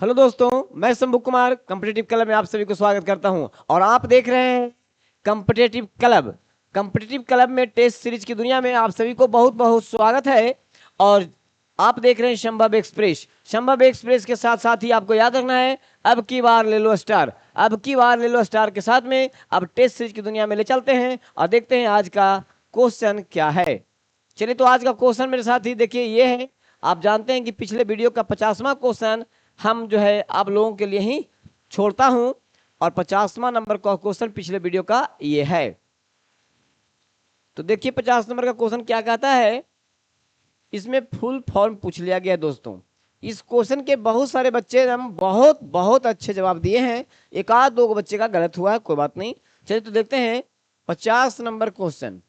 Hello दोस्तों, मैं Shambhu Kumar competitive club में आप सभी को स्वागत करता हूं और आप देख रहे हैं कॉम्पिटिटिव क्लब। कॉम्पिटिटिव क्लब में टेस्ट सीरीज की दुनिया में आप सभी को बहुत बहुत स्वागत है। और आप देख रहे हैं संभव एक्सप्रेस। संभव एक्सप्रेस के साथ साथ ही आपको याद रखना है, अब की बार ले लो स्टार। अब की बार ले लो स्टार के साथ में अब टेस्ट सीरीज की दुनिया में ले चलते हैं और देखते हैं आज का क्वेश्चन क्या है। चलिए, तो आज का क्वेश्चन मेरे साथ ही देखिए ये है। आप जानते हैं कि पिछले वीडियो का 50वां क्वेश्चन हम जो है आप लोगों के लिए ही छोड़ता हूं और 50वां नंबर का क्वेश्चन पिछले वीडियो का ये है। तो देखिए 50 नंबर का क्वेश्चन क्या कहता है। इसमें फुल फॉर्म पूछ लिया गया है दोस्तों। इस क्वेश्चन के बहुत सारे बच्चे हम बहुत बहुत अच्छे जवाब दिए हैं, एक आध दो बच्चे का गलत हुआ है, कोई बात नहीं। चलिए तो देखते हैं 50 नंबर क्वेश्चन।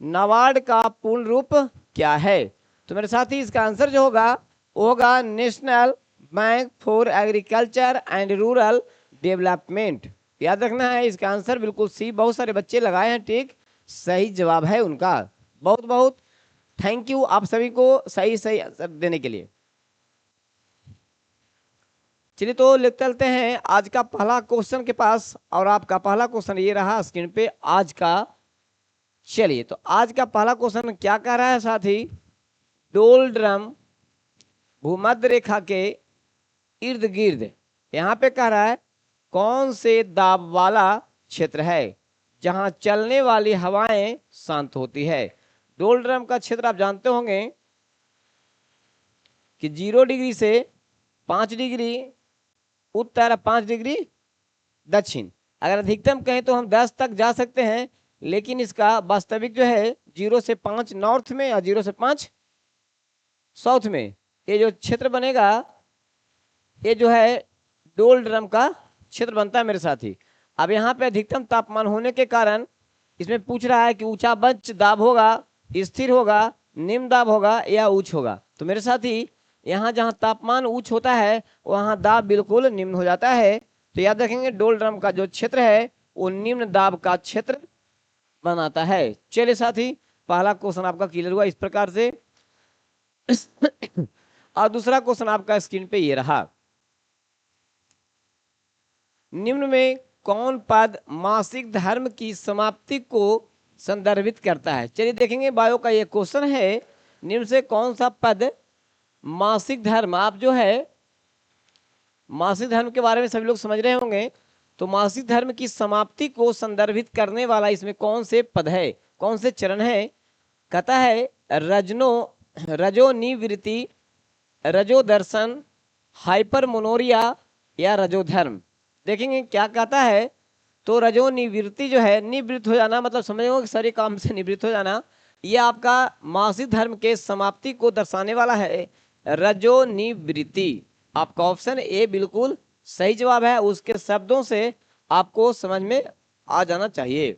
नाबार्ड का पूर्ण रूप क्या है? तो मेरे साथ ही इसका आंसर जो होगा वो होगा national bank for agriculture and rural development. याद रखना है इसका आंसर बिल्कुल सी। बहुत सारे बच्चे लगाए हैं, ठीक सही जवाब है उनका। बहुत बहुत थैंक यू आप सभी को सही सही आंसर देने के लिए। चलिए तो ले चलते हैं आज का पहला क्वेश्चन के पास और आपका पहला क्वेश्चन ये रहा स्क्रीन पे आज का। चलिए तो आज का पहला क्वेश्चन क्या कह रहा है साथी। डोल ड्रम भूमध्य रेखा के इर्द गिर्द यहां पे कह रहा है कौन से दाब वाला क्षेत्र है जहां चलने वाली हवाएं शांत होती है। डोल ड्रम का क्षेत्र आप जानते होंगे कि 0 डिग्री से 5 डिग्री उत्तर, 5 डिग्री दक्षिण। अगर अधिकतम कहें तो हम 10 तक जा सकते हैं, लेकिन इसका वास्तविक जो है 0 से 5 नॉर्थ में और 0 से 5 साउथ में ये जो क्षेत्र बनेगा ये जो है डोल ड्रम का क्षेत्र बनता है मेरे साथी। अब यहाँ पे अधिकतम तापमान होने के कारण इसमें पूछ रहा है कि ऊंचा बंच दाब होगा, स्थिर होगा, निम्न दाब होगा या उच्च होगा। तो मेरे साथी यहाँ जहाँ तापमान उच्च होता है वहाँ दाब बिल्कुल निम्न हो जाता है। तो याद रखेंगे डोल ड्रम का जो क्षेत्र है वो निम्न दाब का क्षेत्र बनाता है। चलिए साथी, पहला क्वेश्चन आपका क्लियर हुआ इस प्रकार से। और दूसरा क्वेश्चन आपका स्क्रीन पे ये रहा। निम्न में कौन पद मासिक धर्म की समाप्ति को संदर्भित करता है? चलिए देखेंगे, बायो का ये क्वेश्चन है। निम्न से कौन सा पद मासिक धर्म, आप जो है मासिक धर्म के बारे में सभी लोग समझ रहे होंगे, तो मासिक धर्म की समाप्ति को संदर्भित करने वाला इसमें कौन से पद है, कौन से चरण है? कहता है रजो निवृत्ति, रजो दर्शन, हाइपर मोनोरिया या रजो धर्म। देखेंगे क्या कहता है। तो रजो निवृत्ति जो है, निवृत्त हो जाना, मतलब समझो कि सारे काम से निवृत्त हो जाना, ये आपका मासिक धर्म के समाप्ति को दर्शाने वाला है रजो निवृत्ति। आपका ऑप्शन ए बिल्कुल सही जवाब है। उसके शब्दों से आपको समझ में आ जाना चाहिए।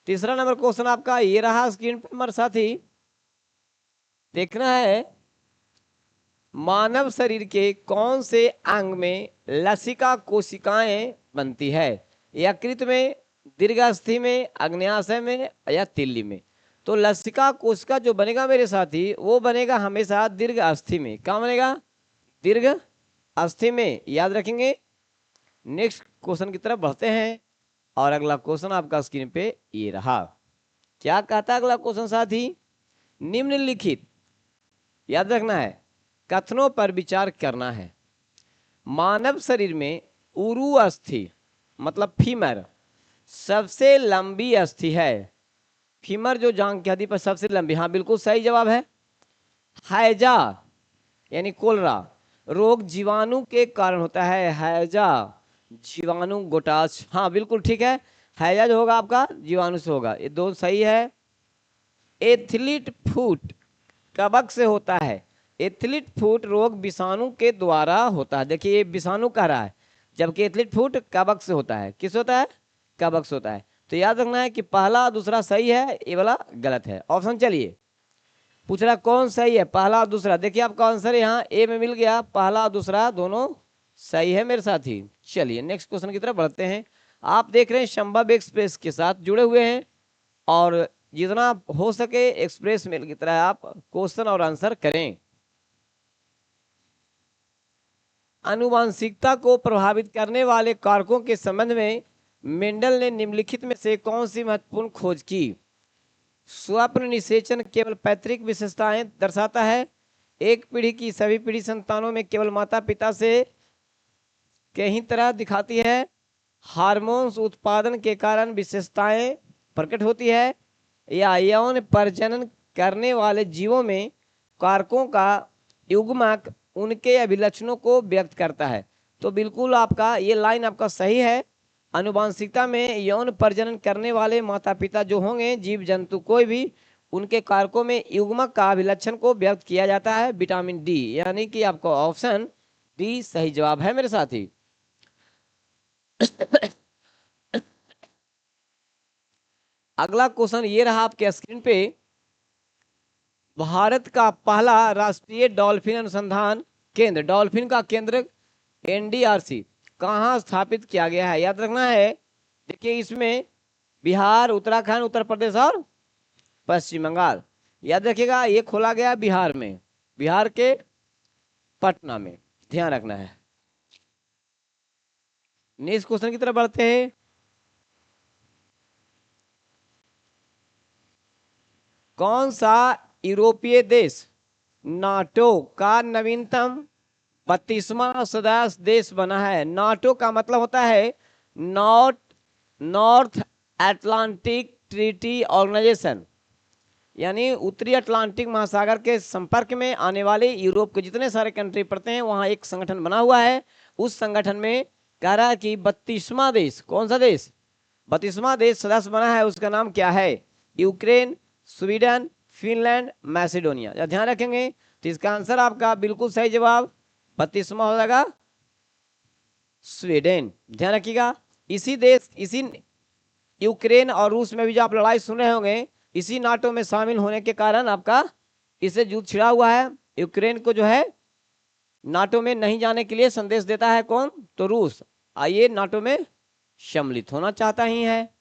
तीसरा नंबर क्वेश्चन आपका ये रहा स्क्रीन पर हमारे साथी। देखना है मानव शरीर के कौन से अंग में लसिका कोशिकाएं बनती है? यकृत में, दीर्घास्थि में, अग्न्याशय में या तिल्ली में? तो लसिका कोशिका जो बनेगा मेरे साथी वो बनेगा हमेशा दीर्घ अस्थि में। कहाँ बनेगा? दीर्घ अस्थि में, याद रखेंगे। नेक्स्ट क्वेश्चन की तरफ बढ़ते हैं और अगला क्वेश्चन आपका स्क्रीन पे ये रहा। क्या कहता है अगला क्वेश्चन साथी। निम्नलिखित, याद रखना है, कथनों पर विचार करना है। मानव शरीर में उरु अस्थि मतलब फीमर सबसे लंबी अस्थि है। फीमर जो जांग की हड्डी पर सबसे लंबी, हाँ बिल्कुल सही जवाब है। हैजा यानी कोलरा रोग जीवाणु के कारण होता है। हैजा जीवाणु गोटाच, हाँ बिल्कुल ठीक है। हैजा जो होगा आपका जीवाणु से होगा, ये दो सही है। एथलीट फुट कबक से होता है। एथलीट फुट रोग विषाणु के द्वारा होता है। देखिए ये विषाणु कह रहा है, जबकि एथलीट फुट कबक से होता है। किस होता है? कबक से होता है। तो याद रखना है कि पहला दूसरा सही है, ये वाला गलत है ऑप्शन। चलिए पूछ रहा कौन सही है, पहला और दूसरा। देखिए आपका आंसर यहाँ ए में मिल गया, पहला और दूसरा दोनों सही है मेरे साथी। चलिए नेक्स्ट क्वेश्चन की तरफ बढ़ते हैं। आप देख रहे हैं संभव एक्सप्रेस के साथ जुड़े हुए हैं और जितना हो सके एक्सप्रेस मेल की तरह आप क्वेश्चन और आंसर करें। आनुवांशिकता को प्रभावित करने वाले कारकों के संबंध में मेंडल ने निम्नलिखित में से कौन सी महत्वपूर्ण खोज की? स्वप्न निषेचन केवल पैतृक विशेषताएं दर्शाता है। एक पीढ़ी की सभी पीढ़ी संतानों में केवल माता पिता से कहीं तरह दिखाती है। हार्मोन्स उत्पादन के कारण विशेषताएं प्रकट होती है, या यौन प्रजनन करने वाले जीवों में कारकों का युग्मक उनके अभिलक्षणों को व्यक्त करता है। तो बिल्कुल आपका ये लाइन आपका सही है। आनुवांशिकता में यौन प्रजनन करने वाले माता पिता जो होंगे, जीव जंतु कोई भी, उनके कारकों में युग्मक का अभिलक्षण को व्यक्त किया जाता है। विटामिन डी, यानी कि आपका ऑप्शन डी सही जवाब है मेरे साथी। अगला क्वेश्चन ये रहा आपके स्क्रीन पे। भारत का पहला राष्ट्रीय डॉल्फिन अनुसंधान केंद्र, डॉल्फिन का केंद्र एनडीआरसी, कहाँ स्थापित किया गया है? याद रखना है, देखिए इसमें बिहार, उत्तराखंड, उत्तर प्रदेश और पश्चिम बंगाल। याद रखिएगा, ये खोला गया बिहार में, बिहार के पटना में, ध्यान रखना है। नेक्स्ट क्वेश्चन की तरफ बढ़ते हैं। कौन सा यूरोपीय देश नाटो का नवीनतम 32वां सदस्य देश बना है? नाटो का मतलब होता है नॉर्थ अटलांटिक ट्रीटी ऑर्गेनाइजेशन, यानी उत्तरी अटलांटिक महासागर के संपर्क में आने वाले यूरोप के जितने सारे कंट्री पड़ते हैं, वहां एक संगठन बना हुआ है। उस संगठन में कह रहा है कि 32वां देश, कौन सा देश 32वां देश सदस्य बना है, उसका नाम क्या है? Ukraine, Sweden, Finland, Macedonia. या ध्यान रखेंगे तो इसका आंसर आपका बिल्कुल सही जवाब 32वां हो जाएगा स्वीडन। ध्यान रखिएगा, इसी देश, इसी यूक्रेन और रूस में भी जो आप लड़ाई सुन रहे होंगे, इसी नाटो में शामिल होने के कारण आपका इससे युद्ध छिड़ा हुआ है। यूक्रेन को जो है नाटो में नहीं जाने के लिए संदेश देता है कौन? तो रूस। आइए नाटो में सम्मिलित होना चाहता ही है।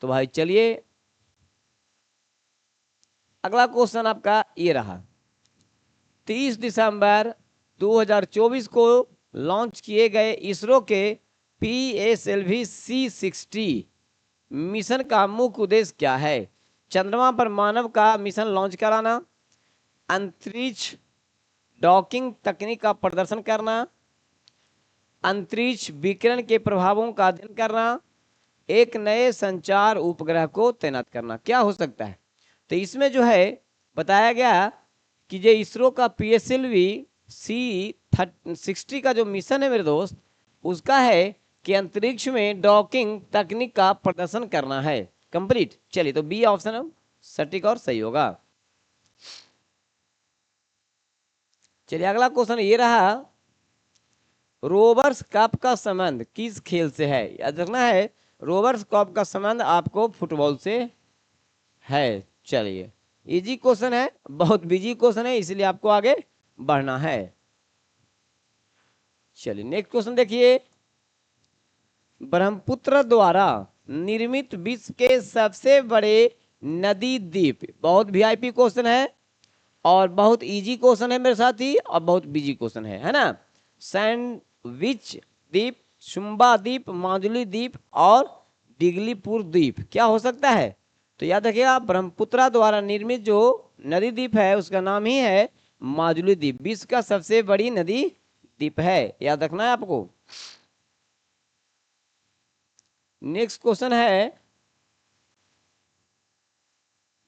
तो भाई चलिए, अगला क्वेश्चन आपका ये रहा। 30 दिसंबर 2024 को लॉन्च किए गए इसरो के PSLV C60 मिशन का मुख्य उद्देश्य क्या है? चंद्रमा पर मानव का मिशन लॉन्च कराना, अंतरिक्ष डॉकिंग तकनीक का प्रदर्शन करना, अंतरिक्ष विकिरण के प्रभावों का अध्ययन करना, एक नए संचार उपग्रह को तैनात करना। क्या हो सकता है? तो इसमें जो है बताया गया कि जो इसरो का PSLV C60 का जो मिशन है मेरे दोस्त, उसका है कि अंतरिक्ष में डॉकिंग तकनीक का प्रदर्शन करना है। कंप्लीट। चलिए, तो बी ऑप्शन सटीक और सही होगा। चलिए, अगला क्वेश्चन ये रहा। रोवर्स कप का संबंध किस खेल से है? याद रखना है, रोवर्स कप का संबंध आपको फुटबॉल से है। चलिए, इजी क्वेश्चन है, बहुत बिजी क्वेश्चन है, इसलिए आपको आगे बढ़ना है। चलिए नेक्स्ट क्वेश्चन देखिए। ब्रह्मपुत्र द्वारा निर्मित विश्व के सबसे बड़े नदी द्वीप, बहुत VIP क्वेश्चन है और बहुत इजी क्वेश्चन है मेरे साथी, और बहुत बिजी क्वेश्चन है ना। सैंडविच द्वीप, सुम्बा द्वीप, माजुली द्वीप और डिगलीपुर द्वीप, क्या हो सकता है? तो याद रखिएगा, ब्रह्मपुत्र द्वारा निर्मित जो नदी द्वीप है उसका नाम ही है माजुली द्वीप। विश्व का सबसे बड़ी नदी द्वीप है, याद रखना है आपको। नेक्स्ट क्वेश्चन है,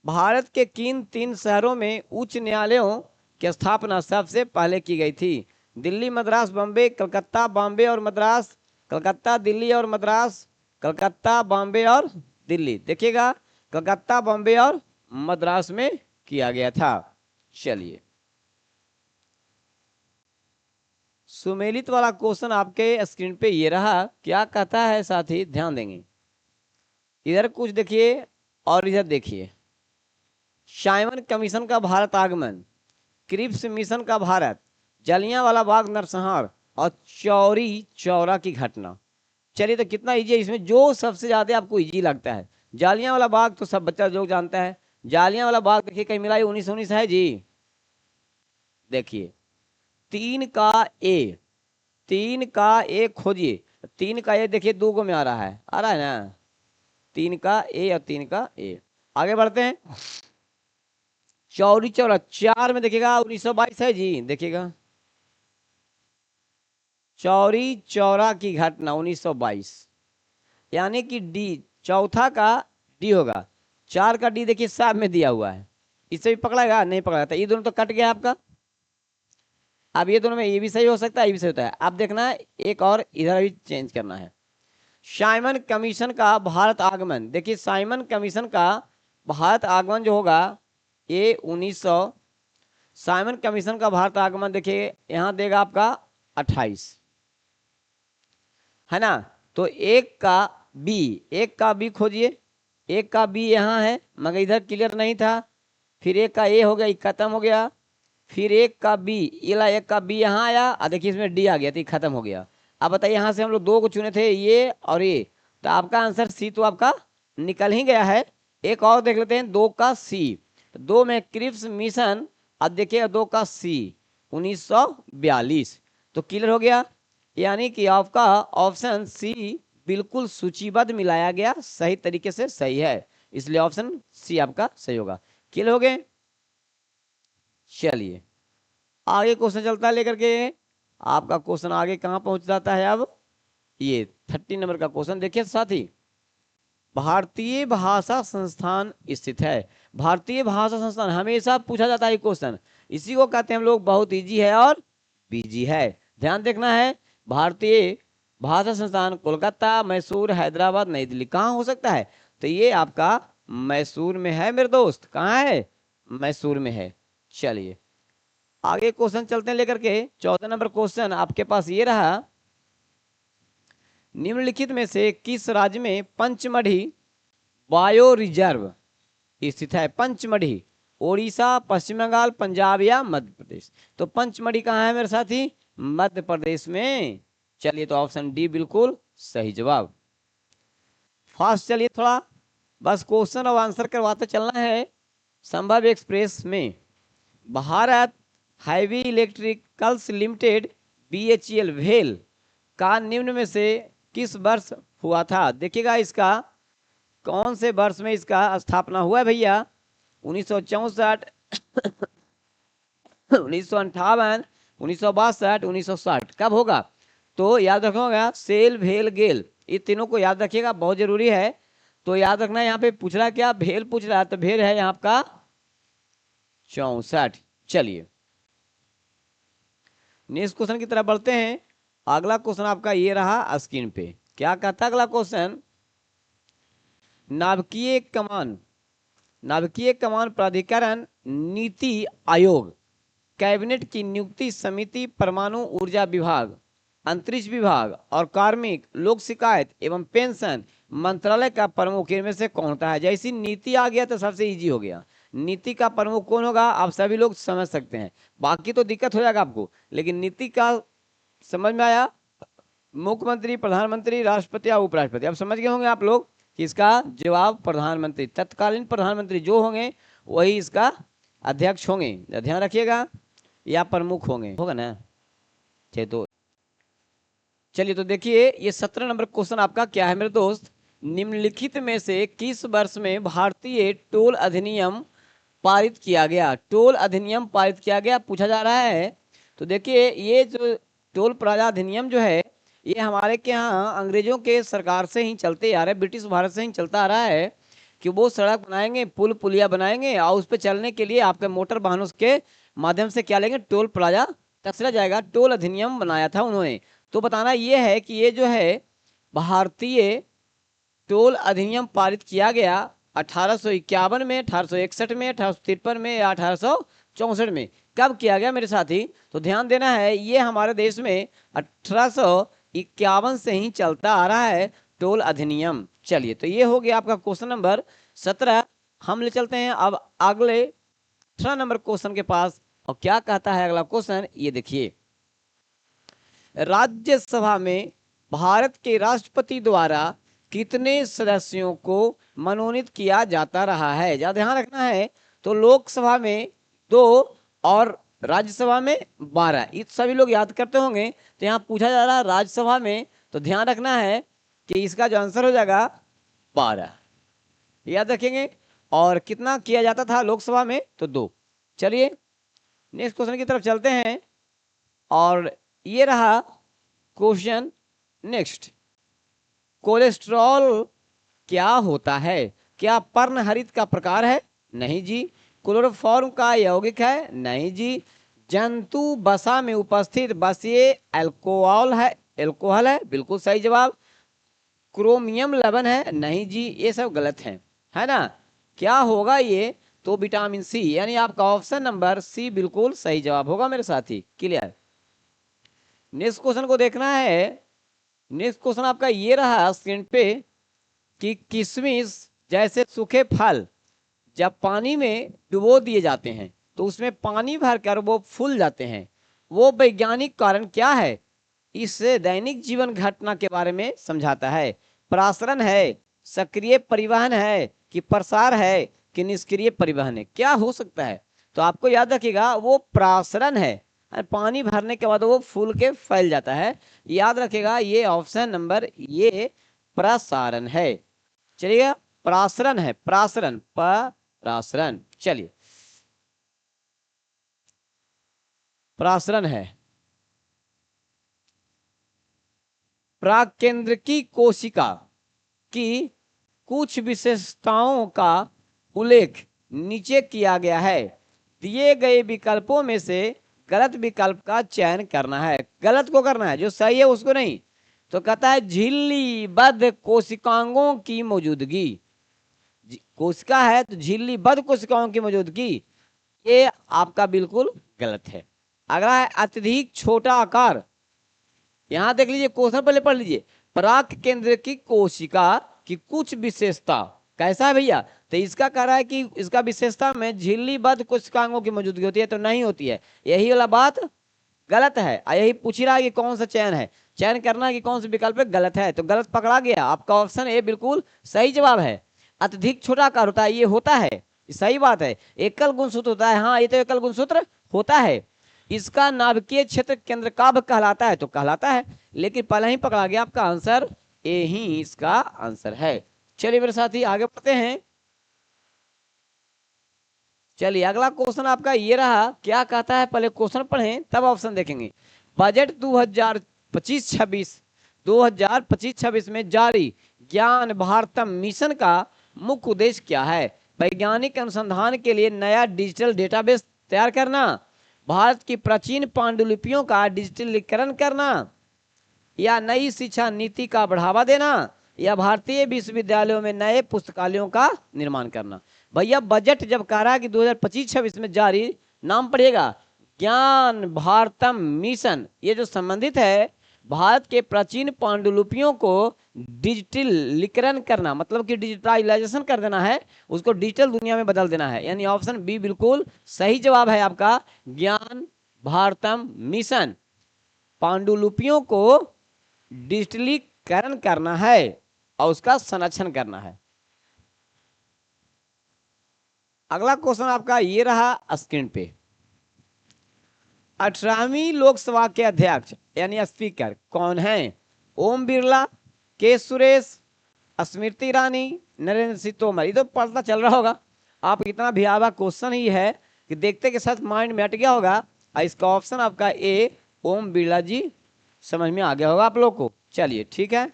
भारत के किन 3 शहरों में उच्च न्यायालयों की स्थापना सबसे पहले की गई थी? दिल्ली, मद्रास, बॉम्बे, कलकत्ता, बॉम्बे और मद्रास, कलकत्ता, दिल्ली और मद्रास, कलकत्ता, बॉम्बे और दिल्ली। देखिएगा, कलकत्ता, बॉम्बे और मद्रास में किया गया था। चलिए, सुमेलित वाला क्वेश्चन आपके स्क्रीन पे ये रहा। क्या कहता है साथी, ध्यान देंगे, इधर कुछ देखिए और इधर देखिए। साइमन कमीशन का भारत आगमन, क्रिप्स मिशन का भारत, जलियांवाला बाग नरसंहार और चौरी चौरा की घटना। चलिए, तो कितना इजी है, इसमें जो सबसे ज्यादा आपको इजी लगता है। जालियांवाला बाग तो सब बच्चा लोग जानता है। जालियांवाला बाग देखिए कहीं मिलाई 1919 है जी। देखिए 3 का A, 3 का ए खोजिए। 3 का ए देखिए 2 को में आ रहा है ना, 3 का ए और 3 का ए। आगे बढ़ते हैं। चौरी चौरा 4 में देखिएगा 1922 है जी, देखिएगा चौरी चौरा की घटना 1922, यानी कि डी, चौथा का डी होगा, 4 का डी देखिए साहब में दिया हुआ है, इसे भी पकड़ेगा नहीं पकड़ा, तो ये दोनों तो कट गया आपका। अब ये दोनों में ये भी सही हो सकता है, ये भी सही होता है। अब देखना है एक और इधर भी चेंज करना है। साइमन कमीशन का भारत आगमन, देखिए साइमन कमीशन का भारत आगमन जो होगा ये 1900, साइमन कमीशन का भारत आगमन देखिए यहाँ देगा आपका 28, है ना। तो एक का बी खोजिए, एक का बी यहाँ है मगर इधर क्लियर नहीं था, फिर एक का ए हो गया, खत्म हो गया, फिर एक का बी, एक का बी यहाँ आया, देखिए इसमें डी आ गया, तो खत्म हो गया। अब बताइए यहाँ से हम लोग 2 को चुने थे, ये और ये, तो आपका आंसर सी तो आपका निकल ही गया है। एक और देख लेते हैं 2 का सी, 2 में क्रिप्स मिशन, अब देखिए 2 का सी 1942, तो क्लियर हो गया, यानी कि आपका ऑप्शन सी बिल्कुल सूचीबद्ध मिलाया गया, सही तरीके से सही है, इसलिए ऑप्शन सी आपका सही होगा। क्लियर हो गए। चलिए आगे क्वेश्चन चलता है लेकर के, आपका क्वेश्चन आगे कहां पहुंच जाता है। अब ये 30 नंबर का क्वेश्चन देखिए साथी, भारतीय भाषा संस्थान स्थित है। भारतीय भाषा संस्थान हमेशा पूछा जाता है क्वेश्चन, इसी को कहते हैं हम लोग बहुत इजी है और बीजी है। ध्यान देखना है, भारतीय भाषा संस्थान कोलकाता, मैसूर, हैदराबाद, नई दिल्ली, कहाँ हो सकता है, तो ये आपका मैसूर में है मेरे दोस्त, कहाँ है, मैसूर में है। चलिए आगे क्वेश्चन चलते हैं लेकर के, 14 नंबर क्वेश्चन आपके पास ये रहा, निम्नलिखित में से किस राज्य में पंचमढ़ी बायो रिजर्व स्थित है। पंचमढ़ी ओडिशा, पश्चिम बंगाल, पंजाब या मध्य प्रदेश, तो पंचमढ़ी कहाँ है मेरे साथी, मध्य प्रदेश में। चलिए तो ऑप्शन डी बिल्कुल सही जवाब। फास्ट चलिए थोड़ा, बस क्वेश्चन और आंसर करवाते चलना है। संभव एक्सप्रेस में Bharat heavy electricals limited BHEL भेल का निम्न में से किस वर्ष हुआ था। देखिएगा इसका कौन से वर्ष में इसका स्थापना हुआ है भैया, 1964, 1958, 1962, 1960, कब होगा, तो याद रखोगा सेल भेल गेल, ये तीनों को याद रखिएगा, बहुत जरूरी है। तो याद रखना, यहाँ पे पूछ रहा है क्या, भेल पूछ रहा है, तो भेल है यहाँ का 64। चलिए नेक्स्ट क्वेश्चन की तरफ बढ़ते हैं। अगला क्वेश्चन आपका ये रहा स्क्रीन पे, क्या कहता है अगला क्वेश्चन, नाभिकीय कमान प्राधिकरण, नीति आयोग, कैबिनेट की नियुक्ति समिति, परमाणु ऊर्जा विभाग, अंतरिक्ष विभाग और कार्मिक लोक शिकायत एवं पेंशन मंत्रालय का प्रमुख इनमें से कौन होता है। जैसी नीति आ गया तो सबसे इजी हो गया, नीति का प्रमुख कौन होगा आप सभी लोग समझ सकते हैं, बाकी तो दिक्कत हो जाएगा आपको, लेकिन नीति का समझ में आया, मुख्यमंत्री, प्रधानमंत्री, राष्ट्रपति या उपराष्ट्रपति, अब समझ गए होंगे आप लोग कि इसका जवाब प्रधानमंत्री, तत्कालीन प्रधानमंत्री जो होंगे वही इसका अध्यक्ष होंगे, ध्यान रखिएगा, या प्रमुख होंगे, होगा ना। तो चलिए तो देखिए ये 17 नंबर क्वेश्चन आपका क्या है मेरे दोस्त, निम्नलिखित में से किस वर्ष में भारतीय टोल अधिनियम पारित किया गया। टोल अधिनियम पारित किया गया पूछा जा रहा है। तो देखिए ये जो टोल प्लाजा अधिनियम जो है ये हमारे के यहाँ अंग्रेजों के सरकार से ही चलते आ रहे, ब्रिटिश भारत से ही चलता आ रहा है कि वो सड़क बनाएंगे, पुल पुलिया बनाएंगे और उस पर चलने के लिए आपके मोटर वाहनों के माध्यम से क्या लेंगे, टोल प्लाजा टैक्स जाएगा। टोल अधिनियम बनाया था उन्होंने। तो बताना ये है कि ये जो है भारतीय टोल अधिनियम पारित किया गया 1851 में, 1861 में, 1853 में या 1864 में, कब किया गया मेरे साथी। तो ध्यान देना है ये हमारे देश में 1851 से ही चलता आ रहा है टोल अधिनियम। चलिए तो ये हो गया आपका क्वेश्चन नंबर 17। हम ले चलते हैं अब अगले 18 नंबर क्वेश्चन के पास, और क्या कहता है अगला क्वेश्चन ये देखिए, राज्यसभा में भारत के राष्ट्रपति द्वारा कितने सदस्यों को मनोनीत किया जाता रहा है। ज्यादा ध्यान रखना है, तो लोकसभा में 2 और राज्यसभा में 12। ये सभी लोग याद करते होंगे। तो यहाँ पूछा जा रहा है राज्यसभा में, तो ध्यान रखना है कि इसका जो आंसर हो जाएगा 12, याद रखेंगे। और कितना किया जाता था लोकसभा में, तो 2। चलिए नेक्स्ट क्वेश्चन की तरफ चलते हैं। और ये रहा क्वेश्चन नेक्स्ट। कोलेस्ट्रॉल क्या होता है? क्या पर्णहरित का प्रकार है? नहीं जी। क्लोरोफॉर्म का यौगिक है? नहीं जी। जंतु वसा में उपस्थित वसीय अल्कोहल है? बिल्कुल सही जवाब। क्रोमियम लवण है? नहीं जी, ये सब गलत है ना। क्या होगा ये? तो विटामिन सी, यानी आपका ऑप्शन नंबर सी बिल्कुल सही जवाब होगा मेरे साथी। क्लियर। नेक्स्ट क्वेश्चन को देखना है। नेक्स्ट क्वेश्चन आपका ये रहा स्क्रीन पे कि किशमिश जैसे सूखे फल जब पानी में डुबो दिए जाते हैं तो उसमें पानी भरकर वो फूल जाते हैं, वो वैज्ञानिक कारण क्या है? इस दैनिक जीवन घटना के बारे में समझाता है। प्रासरण है, सक्रिय परिवहन है, कि प्रसार है, कि निष्क्रिय परिवहन है? क्या हो सकता है? तो आपको याद रखिएगा वो प्रासरण है। पानी भरने के बाद वो फूल के फैल जाता है। याद रखिएगा ये ऑप्शन नंबर ये प्रसारण है। चलिएगा, प्रासरण है, प्रासरण। चलिए, प्रासरण है। प्राकेंद्रकी कोशिका की कुछ विशेषताओं का उल्लेख नीचे किया गया है। दिए गए विकल्पों में से गलत विकल्प का चयन करना है। गलत को करना है, जो सही है उसको नहीं। तो कहता है झिल्लीबद्ध कोशिकाओं की मौजूदगी। कोशिका है तो झिल्लीबद्ध कोशिकाओं की मौजूदगी, ये आपका बिल्कुल गलत है। अगला है अत्यधिक छोटा आकार। यहां देख लीजिए, क्वेश्चन पहले पढ़ लीजिए। पराग केंद्र की कोशिका की कुछ विशेषता, कैसा है भैया? तो इसका कह रहा है कि इसका विशेषता में झिल्लीबद्ध कोशिकाओं की मौजूदगी होती है, तो नहीं होती है। यही वाला बात गलत है। यही पूछ रहा है कि कौन सा चयन है, चयन करना है कि कौन सा विकल्प गलत है। तो गलत पकड़ा गया, आपका ऑप्शन ए बिल्कुल सही जवाब है। अत्यधिक छोटा आकार होता है, ये होता है, सही बात है। एकल गुणसूत्र होता है, हाँ ये तो एकल गुणसूत्र होता है। इसका नाभिकीय क्षेत्र केंद्रकाभ कहलाता है, तो कहलाता है, लेकिन पहले ही पकड़ा गया। आपका आंसर ए ही इसका आंसर है। चलिए मेरे साथी आगे बढ़ते हैं। चलिए अगला क्वेश्चन आपका ये रहा। क्या कहता है, पहले क्वेश्चन पढ़ें तब ऑप्शन देखेंगे। बजट 2025-26 में जारी ज्ञान भारतम मिशन का मुख्य उद्देश्य क्या है? वैज्ञानिक अनुसंधान के लिए नया डिजिटल डेटाबेस तैयार करना, भारत की प्राचीन पांडुलिपियों का डिजिटलीकरण करना, या नई शिक्षा नीति का बढ़ावा देना, या भारतीय विश्वविद्यालयों में नए पुस्तकालयों का निर्माण करना। भैया बजट जब कह रहा है कि 2025-26 में जारी, नाम पढ़िएगा ज्ञान भारतम मिशन, ये जो संबंधित है भारत के प्राचीन पांडुलिपियों को डिजिटलीकरण करना, मतलब कि डिजिटलाइजेशन कर देना है, उसको डिजिटल दुनिया में बदल देना है। यानी ऑप्शन बी बिल्कुल सही जवाब है आपका। ज्ञान भारतम मिशन पांडुलिपियों को डिजिटलीकरण करना है और उसका संरक्षण करना है। अगला क्वेश्चन आपका ये रहा स्क्रीन पे। 18वीं लोकसभा के अध्यक्ष यानी स्पीकर कौन है? ओम बिरला, के सुरेश, स्मृति ईरानी, नरेंद्र सिंह तोमर। ये तो पता चल रहा होगा आप, इतना भयावह क्वेश्चन ही है कि देखते के साथ माइंड में हट गया होगा। इसका ऑप्शन आपका ए ओम बिरला जी, समझ में आ गया होगा आप लोग को। चलिए ठीक है,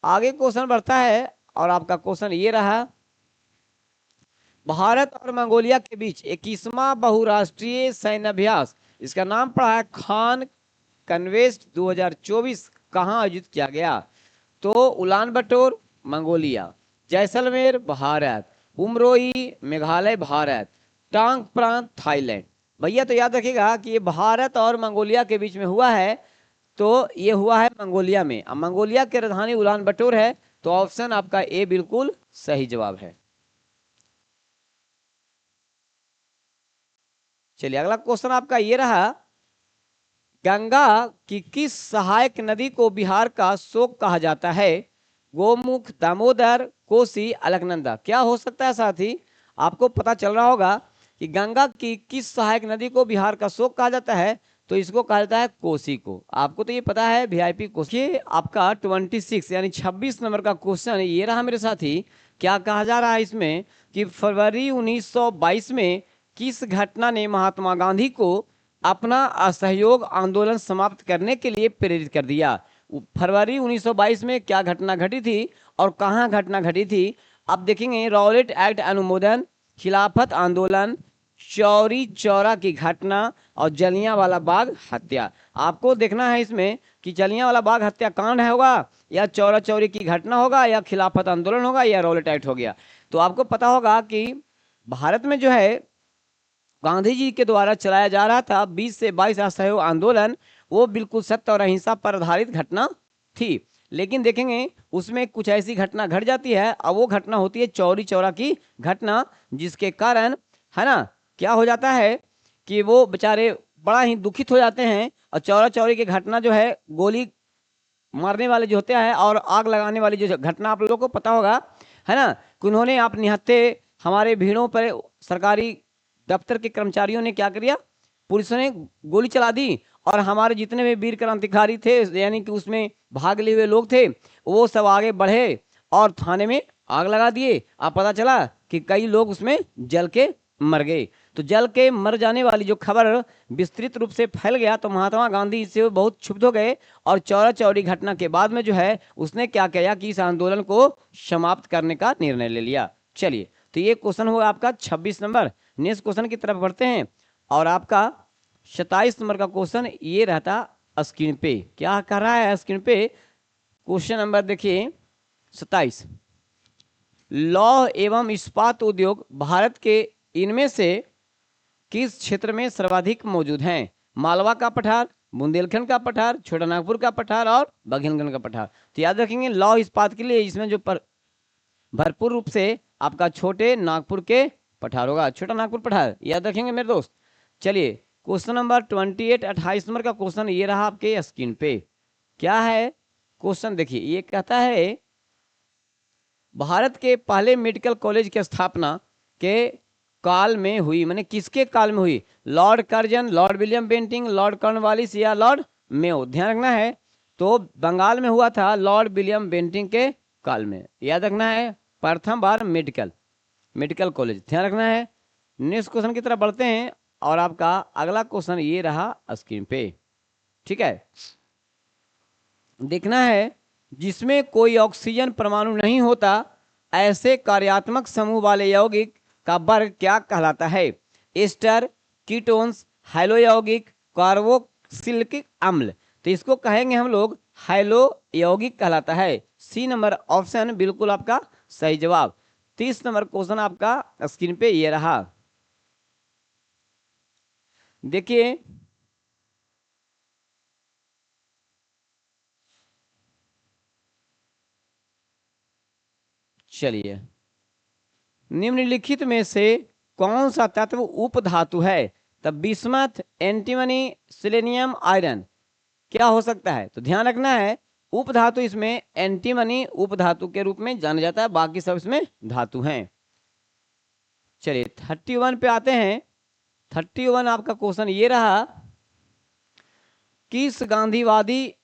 आगे क्वेश्चन बढ़ता है। और आपका क्वेश्चन ये रहा। भारत और मंगोलिया के बीच 21वां बहुराष्ट्रीय सैन्य अभ्यास, इसका नाम पड़ा है खान कन्वेस्ट 2024, कहां आयोजित किया गया? तो उलान बटोर मंगोलिया, जैसलमेर भारत, उमरोई मेघालय भारत, टांग प्रांत थाईलैंड। भैया तो याद रखिएगा कि ये भारत और मंगोलिया के बीच में हुआ है, तो ये हुआ है मंगोलिया में। अब मंगोलिया की राजधानी उलान बटोर है, तो ऑप्शन आपका ए बिल्कुल सही जवाब है। चलिए अगला क्वेश्चन आपका ये रहा। गंगा की किस सहायक नदी को बिहार का शोक कहा जाता है? गोमुख, दामोदर, कोसी, अलकनंदा। क्या हो सकता है साथी? आपको पता चल रहा होगा कि गंगा की किस सहायक नदी को बिहार का शोक कहा जाता है, तो इसको कहा जाता है कोसी को। आपको तो ये पता है वीआईपी कोसी। ये आपका 26 यानी 26 नंबर का क्वेश्चन ये रहा मेरे साथी। क्या कहा जा रहा है इसमें कि फरवरी 1922 में किस घटना ने महात्मा गांधी को अपना असहयोग आंदोलन समाप्त करने के लिए प्रेरित कर दिया? फरवरी 1922 में क्या घटना घटी थी और कहाँ घटना घटी थी? आप देखेंगे रॉलेट एक्ट अनुमोदन, खिलाफत आंदोलन, चौरी चौरा की घटना और जलियांवाला बाग हत्या। आपको देखना है इसमें कि जलियांवाला बाग हत्याकांड होगा या चौरा चौरी की घटना होगा या खिलाफत आंदोलन होगा या रॉलेट एक्ट हो गया। तो आपको पता होगा कि भारत में जो है गांधी जी के द्वारा चलाया जा रहा था 20 से 22 असहयोग आंदोलन, वो बिल्कुल सत्य और अहिंसा पर आधारित घटना थी। लेकिन देखेंगे उसमें कुछ ऐसी घटना घट जाती है और वो घटना होती है चौरी चौरा की घटना, जिसके कारण है ना क्या हो जाता है कि वो बेचारे बड़ा ही दुखित हो जाते हैं। और चौरा चौरी की घटना जो है गोली मारने वाले जो होते हैं और आग लगाने वाली जो घटना आप लोगों को पता होगा है ना कि उन्होंने आप निहत्थे हमारे भीड़ों पर सरकारी दफ्तर के कर्मचारियों ने क्या किया, पुलिसों ने गोली चला दी और हमारे जितने भी वीर क्रांतिकारी थे यानी कि उसमें भाग लिए हुए लोग थे वो सब आगे बढ़े और थाने में आग लगा दिए। अब पता चला कि कई लोग उसमें जल के मर गए। तो जल के मर जाने वाली जो खबर विस्तृत रूप से फैल गया तो महात्मा गांधी इससे बहुत क्षुब्ध हो गए और चौरा चौरी घटना के बाद में जो है उसने क्या किया कि इस आंदोलन को समाप्त करने का निर्णय ले लिया। चलिए तो ये क्वेश्चन हुआ आपका 26 नंबर। नेक्स्ट क्वेश्चन की तरफ बढ़ते हैं और आपका 27 नंबर का क्वेश्चन ये रहता स्क्रीन पे। क्या कर रहा है स्क्रीन पे? क्वेश्चन नंबर देखिए 27। लौह एवं इस्पात उद्योग भारत के इनमें से किस क्षेत्र में सर्वाधिक मौजूद हैं? मालवा का पठार, बुंदेलखंड का पठार, छोटा नागपुर का पठार और बघेलखंड का पठार। तो याद रखेंगे लौह इस्पात के लिए इसमें जो भरपूर रूप से आपका छोटे नागपुर के पठार होगा, छोटा नागपुर पठार, याद रखेंगे मेरे दोस्त। चलिए क्वेश्चन नंबर 28 28 नंबर का क्वेश्चन ये रहा आपके स्क्रीन पे। क्या है क्वेश्चन देखिए, ये कहता है भारत के पहले मेडिकल कॉलेज की स्थापना के काल में हुई, माने किसके काल में हुई? Lord Curzon, lord William Bentinck, lord Cornwallis या लॉर्ड मेयो? ध्यान रखना है तो बंगाल में हुआ था लॉर्ड विलियम बेंटिंग के काल में। याद रखना है प्रथम बार मेडिकल कॉलेज, ध्यान रखना है। नेक्स्ट क्वेश्चन की तरफ बढ़ते हैं और आपका अगला क्वेश्चन ये रहा स्क्रीन पे। ठीक है, देखना है जिसमें कोई ऑक्सीजन परमाणु नहीं होता ऐसे कार्यात्मक समूह वाले यौगिक का वर्ग क्या कहलाता है? एस्टर, कीटोन्स, हैलो यौगिक, कार्बोक्सिलिक अम्ल। तो इसको कहेंगे हम लोग हैलो यौगिक कहलाता है। सी नंबर ऑप्शन बिल्कुल आपका सही जवाब। 30 नंबर क्वेश्चन आपका स्क्रीन पे ये रहा। देखिए चलिए निम्नलिखित में से कौन सा तत्व उपधातु है? तब बिस्मथ, एंटीमनी, सिलेनियम, आयरन क्या हो सकता है? तो ध्यान रखना है उपधातु इसमें एंटीमनी उपधातु के रूप में जाना जाता है, बाकी सब इसमें धातु हैं। चलिए 31 पे आते हैं। 31 आपका क्वेश्चन ये रहा, किस गांधीवादी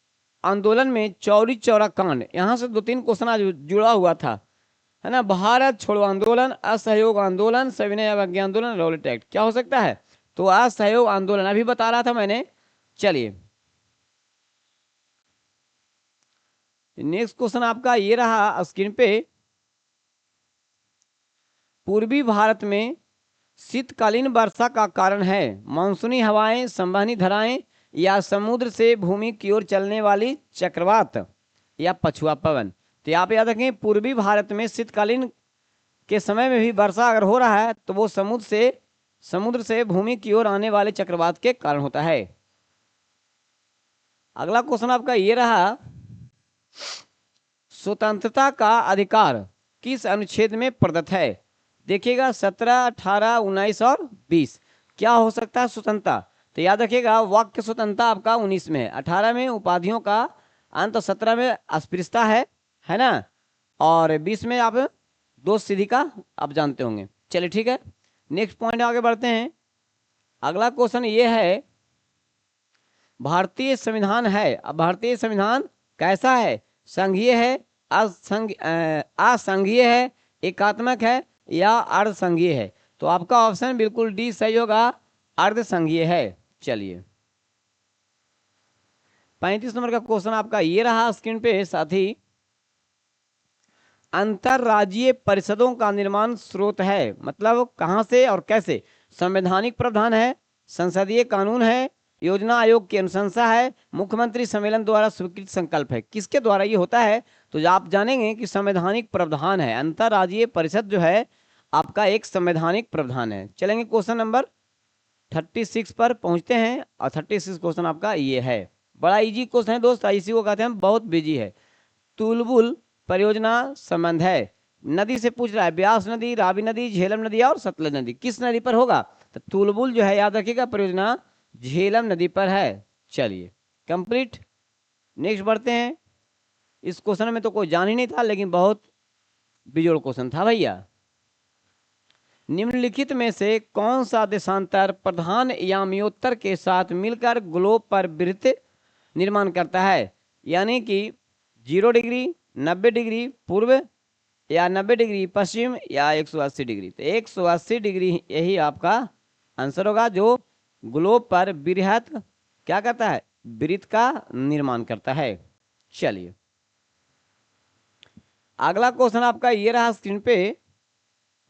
आंदोलन में चौरी चौरा कांड, यहां से 2-3 क्वेश्चन आज जुड़ा हुआ था है ना। भारत छोड़ो आंदोलन, असहयोग आंदोलन, सविनय अवज्ञा आंदोलन, रॉलेट एक्ट क्या हो सकता है? तो असहयोग आंदोलन अभी बता रहा था मैंने। चलिए नेक्स्ट क्वेश्चन आपका ये रहा स्क्रीन पे। पूर्वी भारत में शीतकालीन वर्षा का कारण है मानसूनी हवाएं, संवहनी धाराएं या समुद्र से भूमि की ओर चलने वाली चक्रवात या पछुआ पवन? तो आप याद रखें पूर्वी भारत में शीतकालीन के समय में भी वर्षा अगर हो रहा है तो वो समुद्र से भूमि की ओर आने वाले चक्रवात के कारण होता है। अगला क्वेश्चन आपका ये रहा, स्वतंत्रता का अधिकार किस अनुच्छेद में प्रदत्त है? देखिएगा 17, 18, 19 और 20 क्या हो सकता है स्वतंत्रता? तो याद रखिएगा वाक्य स्वतंत्रता आपका 19 में है, 18 में उपाधियों का अंत, 17 में अस्पृश्यता है ना, और 20 में आप दोष सिद्धि का आप जानते होंगे। चलिए ठीक है, नेक्स्ट पॉइंट आगे बढ़ते हैं। अगला क्वेश्चन ये है, भारतीय संविधान है, अब भारतीय संविधान कैसा है? संघीय है, असंघीय है, एकात्मक है या अर्धसंघीय है? तो आपका ऑप्शन बिल्कुल डी सही होगा, अर्धसंघीय है। चलिए 35 नंबर का क्वेश्चन आपका ये रहा स्क्रीन पे साथी। अंतरराज्यीय परिषदों का निर्माण स्रोत है, मतलब कहां से और कैसे? संवैधानिक प्रावधान है, संसदीय कानून है, योजना आयोग की अनुशंसा है, मुख्यमंत्री सम्मेलन द्वारा स्वीकृत संकल्प है। किसके द्वारा ये होता है? तो आप जानेंगे कि संवैधानिक प्रावधान है। अंतरराज्यीय परिषद जो है आपका एक संवैधानिक प्रावधान है। चलेंगे क्वेश्चन नंबर 36 पर पहुंचते हैं, और 36 क्वेश्चन आपका ये है, बड़ा इजी क्वेश्चन है दोस्त, इसी को कहते हैं बहुत बिजी है। तुलबुल परियोजना संबंध है, नदी से पूछ रहा है, ब्यास नदी, रावी नदी, झेलम नदी और सतलज नदी, किस नदी पर होगा? तो तुलबुल जो है याद रखिएगा परियोजना झेलम नदी पर है। चलिए कंप्लीट, नेक्स्ट बढ़ते हैं। इस क्वेश्चन में तो कोई जान ही नहीं था, लेकिन बहुत बिजोड़ क्वेश्चन था भैया। निम्नलिखित में से कौन सा देशांतर प्रधान यामियोत्तर के साथ मिलकर ग्लोब पर वृत्त निर्माण करता है? यानी कि 0 डिग्री, 90 डिग्री पूर्व या 90 डिग्री पश्चिम या 180 डिग्री। तो 180 डिग्री यही आपका आंसर होगा, जो ग्लोब पर बृहत क्या करता है? वृत्त का निर्माण करता है। चलिए अगला क्वेश्चन आपका ये रहा स्क्रीन पे।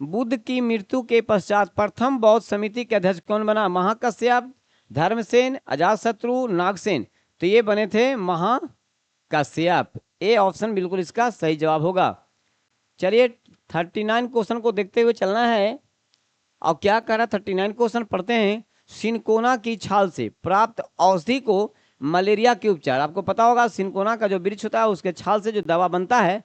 बुद्ध की मृत्यु के पश्चात प्रथम बौद्ध समिति के अध्यक्ष कौन बना? महाकश्यप, धर्मसेन, अजातशत्रु, नागसेन। तो ये बने थे महाकश्यप। ए ऑप्शन बिल्कुल इसका सही जवाब होगा। चलिए 39 क्वेश्चन को देखते हुए चलना है। और क्या कर रहा, 39 क्वेश्चन पढ़ते हैं। सिनकोना की छाल से प्राप्त औषधि को मलेरिया के उपचार, आपको पता होगा सिनकोना का जो वृक्ष होता है उसके छाल से जो दवा बनता है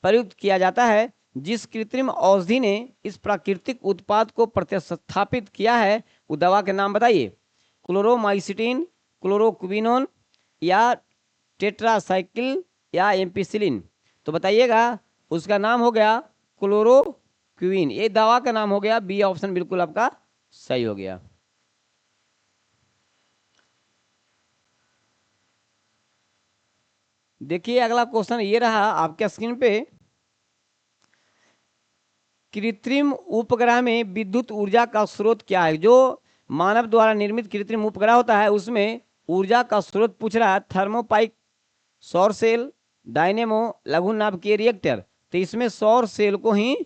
प्रयुक्त किया जाता है। जिस कृत्रिम औषधि ने इस प्राकृतिक उत्पाद को प्रतिस्थापित किया है वो दवा के नाम बताइए। क्लोरोमाइसिटिन, क्लोरोक्विनोन या टेट्रासाइक्लिन या एम्पिसिलिन। तो बताइएगा, उसका नाम हो गया क्लोरोक्विन, ये दवा का नाम हो गया। बी ऑप्शन बिल्कुल आपका सही हो गया। देखिए अगला क्वेश्चन ये रहा आपके स्क्रीन पे। कृत्रिम उपग्रह में विद्युत ऊर्जा का स्रोत क्या है? जो मानव द्वारा निर्मित कृत्रिम उपग्रह होता है उसमें ऊर्जा का स्रोत पूछ रहा है। थर्मोपाइक, सौर सेल, डायनेमो, लघु नाभिकीय रिएक्टर। तो इसमें सौर सेल को ही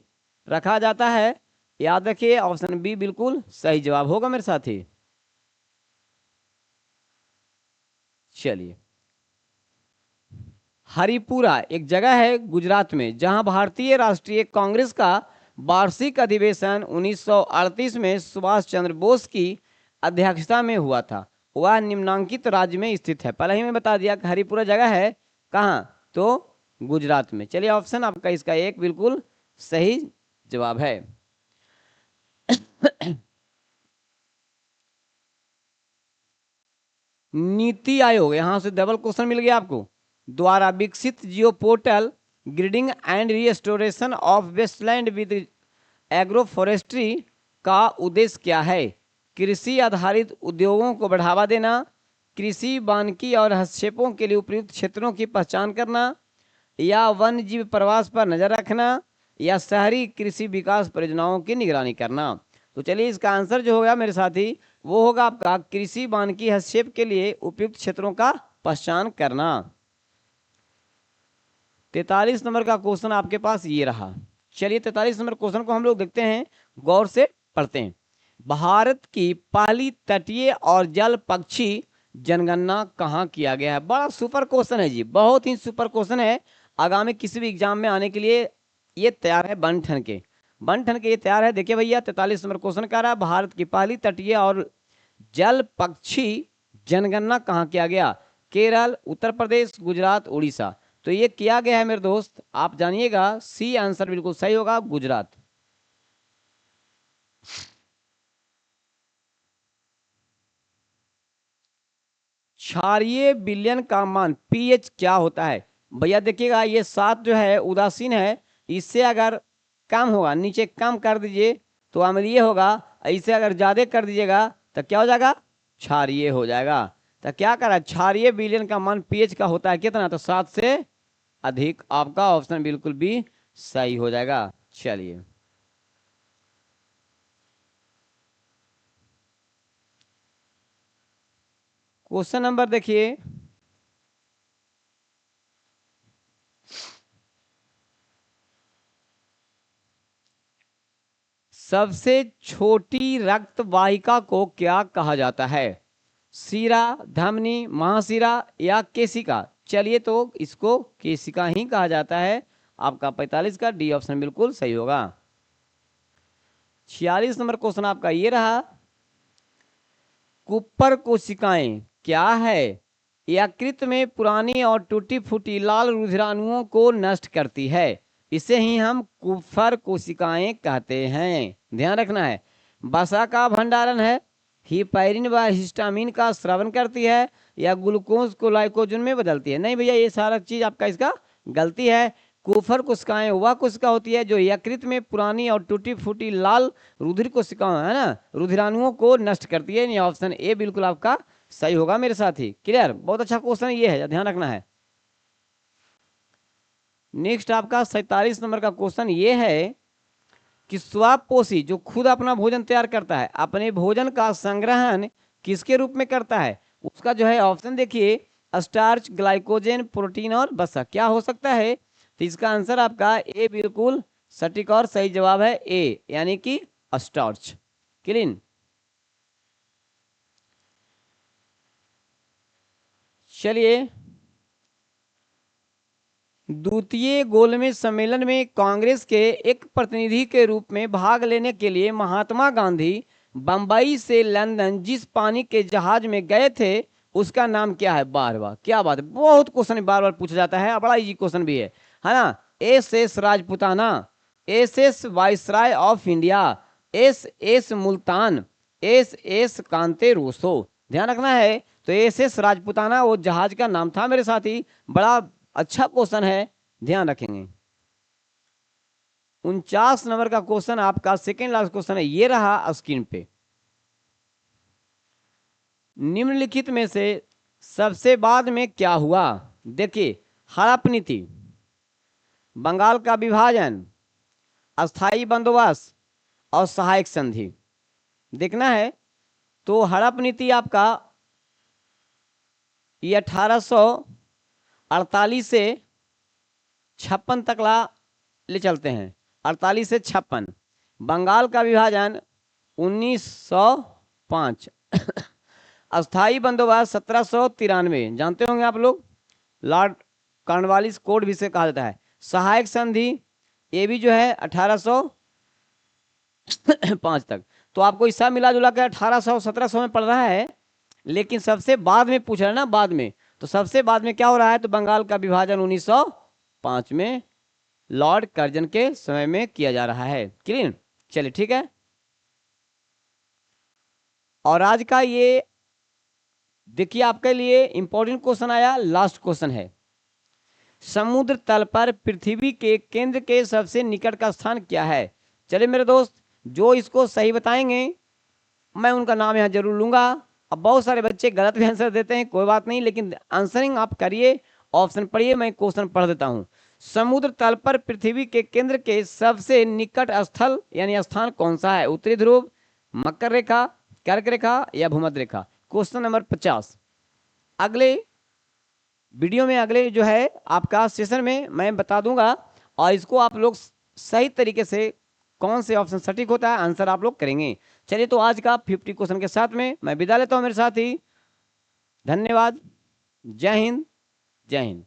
रखा जाता है। याद रखिए ऑप्शन बी बिल्कुल सही जवाब होगा मेरे साथी। चलिए हरिपुरा एक जगह है गुजरात में जहां भारतीय राष्ट्रीय कांग्रेस का वार्षिक अधिवेशन 1938 में सुभाष चंद्र बोस की अध्यक्षता में हुआ था। वह निम्नांकित राज्य में स्थित है। पहले ही मैं बता दिया कि हरिपुरा जगह है कहाँ, तो गुजरात में। चलिए ऑप्शन आपका इसका एक बिल्कुल सही जवाब है। नीति आयोग, यहां से डबल क्वेश्चन मिल गया आपको, द्वारा विकसित geo portal greening and restoration of wasteland with agro forestry का उद्देश्य क्या है? कृषि आधारित उद्योगों को बढ़ावा देना, कृषि वानिकी और हस्तक्षेपों के लिए उपयुक्त क्षेत्रों की पहचान करना, या वन्य जीव प्रवास पर नजर रखना, या शहरी कृषि विकास परियोजनाओं की निगरानी करना। तो चलिए इसका आंसर जो होगा मेरे साथी वो होगा आपका कृषि वानिकी हस्तक्षेप के लिए उपयुक्त क्षेत्रों का पहचान करना। 43 नंबर का क्वेश्चन आपके पास ये रहा। चलिए 43 नंबर क्वेश्चन को हम लोग देखते हैं, गौर से पढ़ते हैं। भारत की पहली तटीय और जल पक्षी जनगणना कहाँ किया गया है? बड़ा सुपर क्वेश्चन है जी, बहुत ही सुपर क्वेश्चन है। आगामी किसी भी एग्जाम में आने के लिए ये तैयार है, बन ठन के ये तैयार है। देखिए भैया 43 नंबर क्वेश्चन कह रहा है भारत की पहली तटीय और जल पक्षी जनगणना कहाँ किया गया? केरल, उत्तर प्रदेश, गुजरात, उड़ीसा। तो ये किया गया है मेरे दोस्त, आप जानिएगा सी आंसर बिल्कुल सही होगा, गुजरात। क्षारीय विलयन का मान पीएच क्या होता है? भैया देखिएगा ये 7 जो है उदासीन है, इससे अगर कम होगा, नीचे कम कर दीजिए तो अम्लीय होगा, ऐसे अगर ज्यादा कर दीजिएगा तो क्या हो जाएगा, क्षारीय हो जाएगा। तो क्या करा, क्षारीय विलयन का मान पीएच का होता है कितना, तो 7 से अधिक। आपका ऑप्शन बिल्कुल भी सही हो जाएगा। चलिए क्वेश्चन नंबर देखिए, सबसे छोटी रक्त वाहिका को क्या कहा जाता है, शिरा, धमनी, महाशिरा या केशिका। चलिए तो इसको केशिका ही कहा जाता है। आपका 45 का डी ऑप्शन बिल्कुल सही होगा। 46 नंबर क्वेश्चन आपका ये रहा, कुपर कोशिकाएं क्या है, यकृत में पुरानी और टूटी फूटी लाल रुधिराणुओं को नष्ट करती है, इसे ही हम कुपर कोशिकाएं कहते हैं। ध्यान रखना है। वसा का भंडारण है, हिपैरिन व हिस्टामिन का स्रावन करती है, या ग्लूकोज को ग्लाइकोजन में बदलती है। नहीं भैया, ये सारा चीज आपका इसका गलती है। कुफर कोशिकाएं वह कोशिका होती है जो यकृत में पुरानी और टूटी फूटी लाल रुधिर कोशिकाएं है ना, रुधिराणुओं को नष्ट करती है। ये ऑप्शन ए बिल्कुल आपका सही होगा मेरे साथी। क्लियर, बहुत अच्छा क्वेश्चन ये है, ध्यान रखना है। नेक्स्ट आपका 47 नंबर का क्वेश्चन ये है कि स्वापोषी जो खुद अपना भोजन तैयार करता है, अपने भोजन का संग्रहण किसके रूप में करता है, उसका जो है ऑप्शन देखिए, स्टार्च, ग्लाइकोजन, प्रोटीन और वसा। क्या हो सकता है, तो इसका आंसर आपका ए बिल्कुल सटीक और सही जवाब है, ए यानी कि स्टार्च। क्लीन। चलिए द्वितीय गोलमेज सम्मेलन में कांग्रेस के एक प्रतिनिधि के रूप में भाग लेने के लिए महात्मा गांधी बंबई से लंदन जिस पानी के जहाज में गए थे उसका नाम क्या है। बार बार क्या बात है, बहुत क्वेश्चन बार बार पूछा जाता है, बड़ा इजी क्वेश्चन भी है ना। As Rajputana, as viceroy of India, as Multan, as कांते रूसो। ध्यान रखना है। तो एस राजपुताना वो जहाज का नाम था मेरे साथी। बड़ा अच्छा क्वेश्चन है, ध्यान रखेंगे। 49 नंबर का क्वेश्चन आपका सेकेंड लास्ट क्वेश्चन है, ये रहा स्क्रीन पे। निम्नलिखित में से सबसे बाद में क्या हुआ। देखिए, हड़प नीति, बंगाल का विभाजन, अस्थाई बंदोबस्त और सहायक संधि देखना है। तो हड़प नीति आपका ये 1848 से 56 तक ले चलते हैं, 48 से 56। बंगाल का विभाजन 1905। अस्थाई बंदोबस्त 1793, जानते होंगे आप लोग, लॉर्ड कॉर्नवालिस कोड भी से कहा जाता है। सहायक संधि ये भी जो है 1805 तक। तो आपको हिस्सा मिला जुला कर 1800 1700 में पड़ रहा है, लेकिन सबसे बाद में पूछ रहा है ना, बाद में। तो सबसे बाद में क्या हो रहा है, तो बंगाल का विभाजन 1905 में लॉर्ड कर्जन के समय में किया जा रहा है। क्लियर, चलिए ठीक है। और आज का ये देखिए आपके लिए इंपॉर्टेंट क्वेश्चन आया, लास्ट क्वेश्चन है। समुद्र तल पर पृथ्वी के केंद्र के सबसे निकट का स्थान क्या है। चलिए मेरे दोस्त, जो इसको सही बताएंगे मैं उनका नाम यहाँ जरूर लूंगा। अब बहुत सारे बच्चे गलत भी आंसर देते हैं, कोई बात नहीं, लेकिन आंसरिंग आप करिए, ऑप्शन पढ़िए, मैं क्वेश्चन पढ़ देता हूँ। समुद्र तल पर पृथ्वी के केंद्र के सबसे निकट स्थल यानी स्थान कौन सा है। उत्तरी ध्रुव, मकर रेखा, कर्क रेखा या भूमध्य रेखा। Question number 50। अगले वीडियो में, अगले जो है आपका सेशन में मैं बता दूंगा, और इसको आप लोग सही तरीके से कौन से ऑप्शन सटीक होता है आंसर आप लोग करेंगे। चलिए तो आज का 50 क्वेश्चन के साथ में मैं विदा लेता हूं मेरे साथी। धन्यवाद। जय हिंद, जय हिंद।